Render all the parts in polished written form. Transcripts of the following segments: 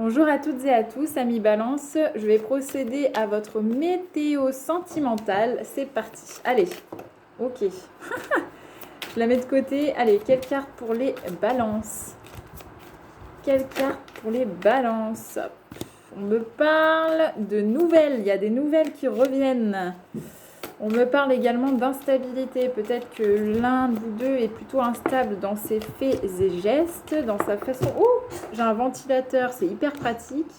Bonjour à toutes et à tous, amis Balance. Je vais procéder à votre météo sentimentale. C'est parti. Allez, ok. Je la mets de côté. Allez, quelle carte pour les balances? Quelle carte pour les balances? On me parle de nouvelles. Il y a des nouvelles qui reviennent. On me parle également d'instabilité. Peut-être que l'un de vous deux est plutôt instable dans ses faits et gestes, dans sa façon... Oh, j'ai un ventilateur, c'est hyper pratique.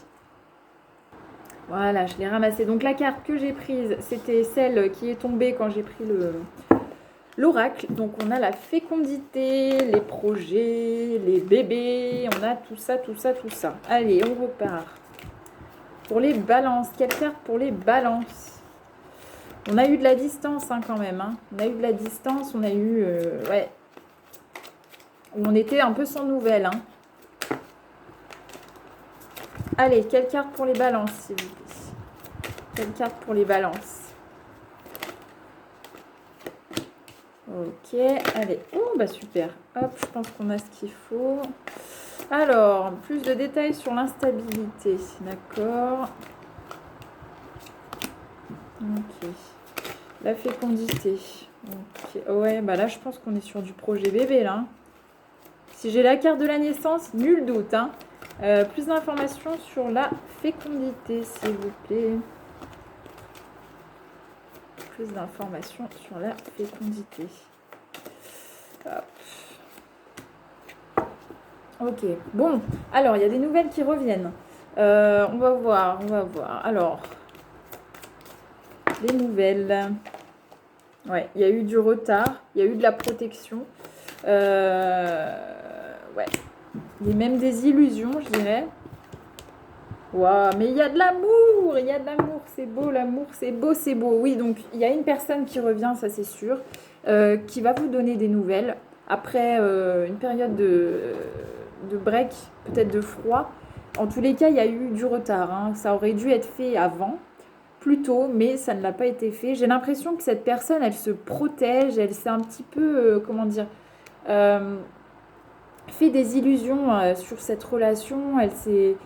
Voilà, je l'ai ramassé. Donc la carte que j'ai prise, c'était celle qui est tombée quand j'ai pris l'oracle. Donc on a la fécondité, les projets, les bébés, on a tout ça, tout ça, tout ça. Allez, on repart. Pour les balances, quelle carte pour les balances? On a eu de la distance hein, quand même. Hein. On a eu de la distance, on a eu... ouais. On était un peu sans nouvelles. Hein. Allez, quelle carte pour les balances, s'il vous plaît? Quelle carte pour les balances? Ok, allez. Oh, bah super. Hop, je pense qu'on a ce qu'il faut. Alors, plus de détails sur l'instabilité. D'accord. Ok. La fécondité. Ok. Ouais, bah là, je pense qu'on est sur du projet bébé, là. Si j'ai la carte de la naissance, nul doute. Hein. Plus d'informations sur la fécondité, s'il vous plaît. Plus d'informations sur la fécondité. Hop. Ok. Bon, alors, il y a des nouvelles qui reviennent. On va voir, on va voir. Alors, les nouvelles. Ouais, il y a eu du retard, il y a eu de la protection. Ouais. Il y a même des illusions, je dirais. Waouh, mais il y a de l'amour, il y a de l'amour, c'est beau, l'amour, c'est beau, c'est beau. Oui, donc il y a une personne qui revient, ça c'est sûr, qui va vous donner des nouvelles après une période de break, peut-être de froid. En tous les cas, il y a eu du retard. Hein. Ça aurait dû être fait avant, plus tôt, mais ça ne l'a pas été fait. J'ai l'impression que cette personne, elle se protège, elle s'est un petit peu, comment dire, fait des illusions sur cette relation. Elle s'est,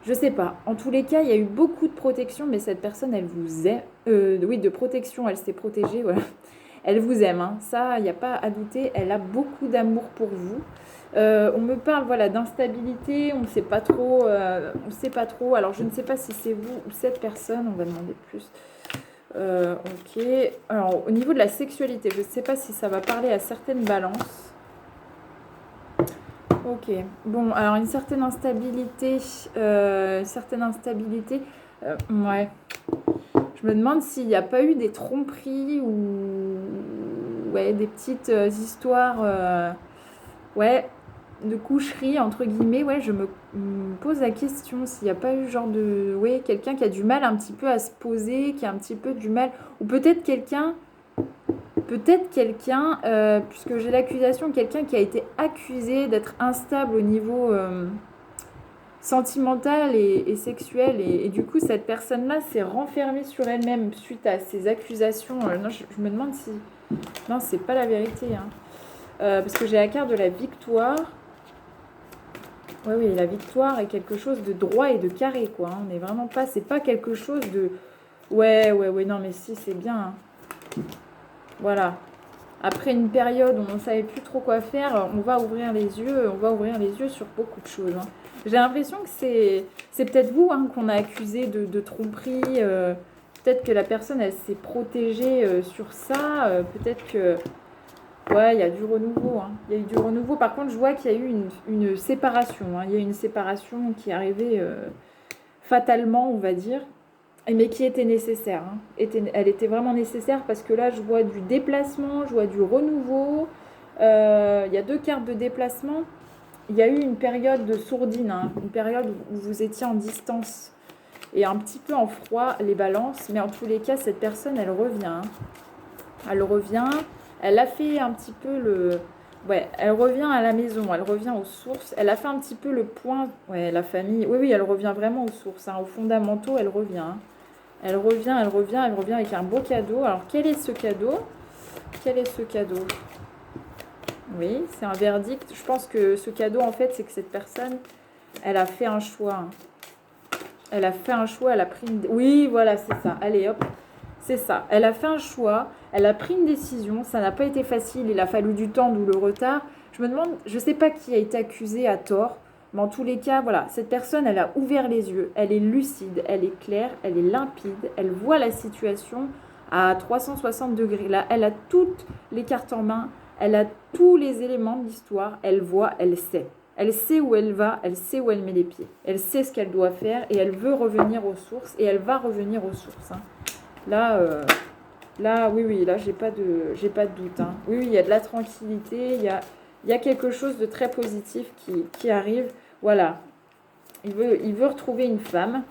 je sais pas. En tous les cas, il y a eu beaucoup de protection, mais cette personne, elle vous aime. Oui, de protection, elle s'est protégée, voilà. Elle vous aime, hein. Ça, il n'y a pas à douter. Elle a beaucoup d'amour pour vous. On me parle voilà d'instabilité, on ne sait pas trop, on sait pas trop. Alors je ne sais pas si c'est vous ou cette personne, on va demander plus. Ok. Alors au niveau de la sexualité, je ne sais pas si ça va parler à certaines balances. Ok. Bon, alors une certaine instabilité, ouais. Je me demande s'il n'y a pas eu des tromperies ou ouais des petites histoires, ouais. De coucherie entre guillemets, ouais, je me pose la question s'il n'y a pas eu genre de ouais, quelqu'un qui a du mal un petit peu à se poser, qui a un petit peu du mal, ou peut-être quelqu'un puisque j'ai l'accusation, quelqu'un qui a été accusé d'être instable au niveau sentimental et sexuel, et du coup cette personne-là s'est renfermée sur elle-même suite à ces accusations. Non, je me demande si... Non, c'est pas la vérité, hein. Parce que j'ai la carte de la victoire. Oui, la victoire est quelque chose de droit et de carré, quoi. Hein. On n'est vraiment pas... C'est pas quelque chose de... Ouais, non, mais si, c'est bien. Hein. Voilà. Après une période où on ne savait plus trop quoi faire, on va ouvrir les yeux sur beaucoup de choses. Hein. J'ai l'impression que c'est peut-être vous hein, qu'on a accusé de tromperie. Peut-être que la personne, elle s'est protégée sur ça. Peut-être que... Ouais, il y a du renouveau. Hein. Il y a eu du renouveau. Par contre, je vois qu'il y a eu une séparation. Hein. Il y a eu une séparation qui est arrivée fatalement, on va dire, mais qui était nécessaire. Hein. Elle était vraiment nécessaire parce que là, je vois du déplacement, je vois du renouveau. Il y a deux cartes de déplacement. Il y a eu une période de sourdine, hein, une période où vous étiez en distance et un petit peu en froid, les balances. Mais en tous les cas, cette personne, elle revient. Hein. Elle revient. Elle a fait un petit peu le... Ouais, elle revient à la maison, elle revient aux sources. Elle a fait un petit peu le point... Ouais, la famille... Oui, elle revient vraiment aux sources. Hein. Aux fondamentaux, elle revient. Hein. Elle revient avec un beau cadeau. Alors, quel est ce cadeau? Quel est ce cadeau? Oui, c'est un verdict. Je pense que ce cadeau, en fait, c'est que cette personne, elle a fait un choix. Hein. Elle a fait un choix, elle a pris une... Oui, voilà, c'est ça. Allez, hop, c'est ça. Elle a fait un choix, elle a pris une décision. Ça n'a pas été facile, il a fallu du temps, d'où le retard. Je me demande, je ne sais pas qui a été accusé à tort, mais en tous les cas, voilà, cette personne, elle a ouvert les yeux, elle est lucide, elle est claire, elle est limpide, elle voit la situation à 360 degrés. Là, elle a toutes les cartes en main, elle a tous les éléments de l'histoire, elle voit, elle sait. Elle sait où elle va, elle sait où elle met les pieds. Elle sait ce qu'elle doit faire et elle veut revenir aux sources et elle va revenir aux sources. Hein. Là, oui, là, j'ai pas de doute. Hein. Oui, il y a de la tranquillité, il y a quelque chose de très positif qui arrive. Voilà, il veut retrouver une femme.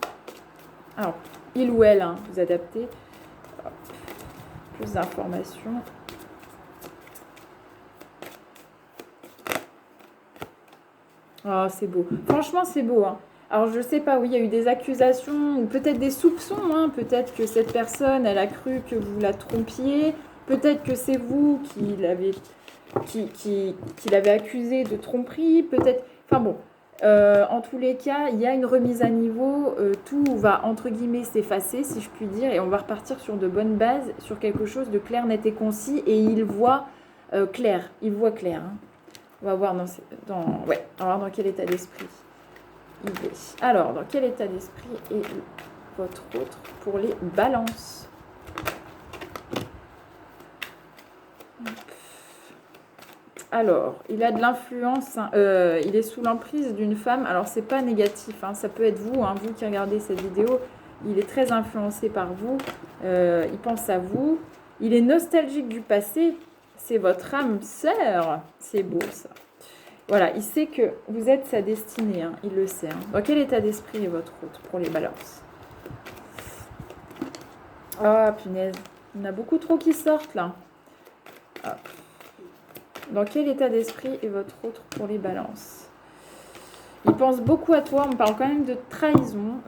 Alors, il ou elle, hein, vous adaptez. Hop. Plus d'informations. Oh, c'est beau. Franchement, c'est beau. Hein. Alors, je sais pas, oui, il y a eu des accusations ou peut-être des soupçons. Hein. Peut-être que cette personne, elle a cru que vous la trompiez. Peut-être que c'est vous qui l'avez accusé de tromperie. Peut-être... Enfin bon, en tous les cas, il y a une remise à niveau. Tout va, entre guillemets, s'effacer, si je puis dire. Et on va repartir sur de bonnes bases, sur quelque chose de clair, net et concis. Et il voit clair. Il voit clair. Hein. On va voir on va voir dans quel état d'esprit il est. Alors, dans quel état d'esprit est votre autre pour les balances? Alors, il a de l'influence, hein, il est sous l'emprise d'une femme. Alors, c'est pas négatif, hein, ça peut être vous, hein, vous qui regardez cette vidéo. Il est très influencé par vous, il pense à vous. Il est nostalgique du passé. C'est votre âme sœur. C'est beau, ça. Voilà, il sait que vous êtes sa destinée. Hein, il le sait. Hein. Dans quel état d'esprit est votre autre pour les balances? Ah, punaise. Il y en a beaucoup trop qui sortent, là. Hop. Dans quel état d'esprit est votre autre pour les balances? Il pense beaucoup à toi. On parle quand même de trahison.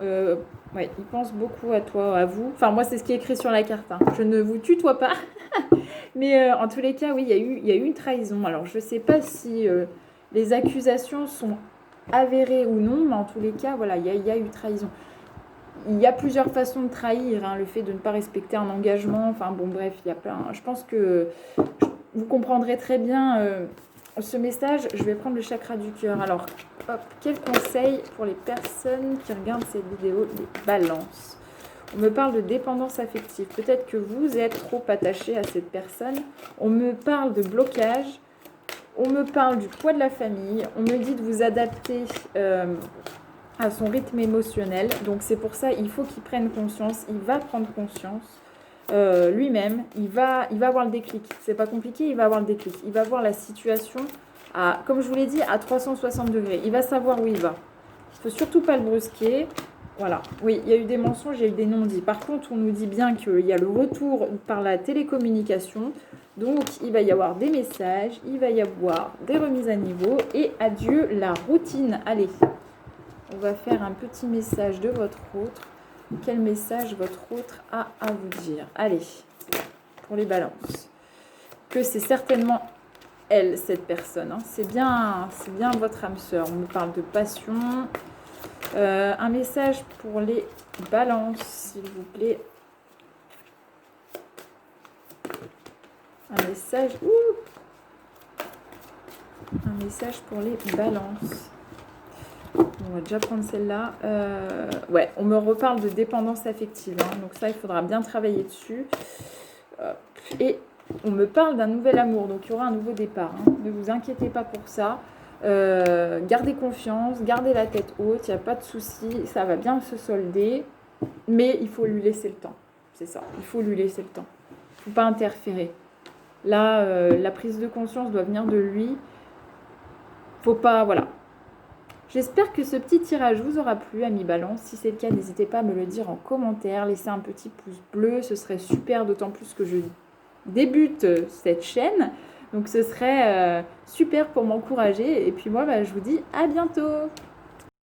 Ouais, il pense beaucoup à toi, à vous. Enfin, moi, c'est ce qui est écrit sur la carte. Hein. Je ne vous tutoie pas. Mais en tous les cas, oui, il y a eu une trahison. Alors, je ne sais pas si les accusations sont avérées ou non, mais en tous les cas, voilà, il y a eu trahison. Il y a plusieurs façons de trahir, hein, le fait de ne pas respecter un engagement. Enfin, bon, bref, il y a plein. Je pense que vous comprendrez très bien ce message. Je vais prendre le chakra du cœur. Alors, hop, quel conseil pour les personnes qui regardent cette vidéo, les balances? On me parle de dépendance affective. Peut-être que vous êtes trop attaché à cette personne. On me parle de blocage. On me parle du poids de la famille. On me dit de vous adapter à son rythme émotionnel. Donc c'est pour ça, il faut qu'il prenne conscience. Il va prendre conscience lui-même. Il va avoir le déclic. C'est pas compliqué, il va avoir le déclic. Il va voir la situation, comme je vous l'ai dit, à 360 degrés. Il va savoir où il va. Il ne faut surtout pas le brusquer. Voilà, oui, il y a eu des mensonges, il y a eu des non-dits. Par contre, on nous dit bien qu'il y a le retour par la télécommunication. Donc, il va y avoir des messages, il va y avoir des remises à niveau. Et adieu la routine. Allez, on va faire un petit message de votre autre. Quel message votre autre a à vous dire? Allez, pour les balances. Que c'est certainement elle, cette personne. Hein. C'est bien votre âme sœur. On me parle de passion. Un message pour les balances, s'il vous plaît. Un message pour les balances. On va déjà prendre celle-là. Ouais, on me reparle de dépendance affective. Hein, donc ça, il faudra bien travailler dessus. Et on me parle d'un nouvel amour. Donc il y aura un nouveau départ. Hein. Ne vous inquiétez pas pour ça. Gardez confiance, gardez la tête haute, il n'y a pas de souci, ça va bien se solder, mais il faut lui laisser le temps. C'est ça, il faut lui laisser le temps. Il ne faut pas interférer. Là, la prise de conscience doit venir de lui. Faut pas, voilà. J'espère que ce petit tirage vous aura plu, amis Balance. Si c'est le cas, n'hésitez pas à me le dire en commentaire. Laissez un petit pouce bleu, ce serait super, d'autant plus que je débute cette chaîne. Donc ce serait super pour m'encourager. Et puis moi, je vous dis à bientôt.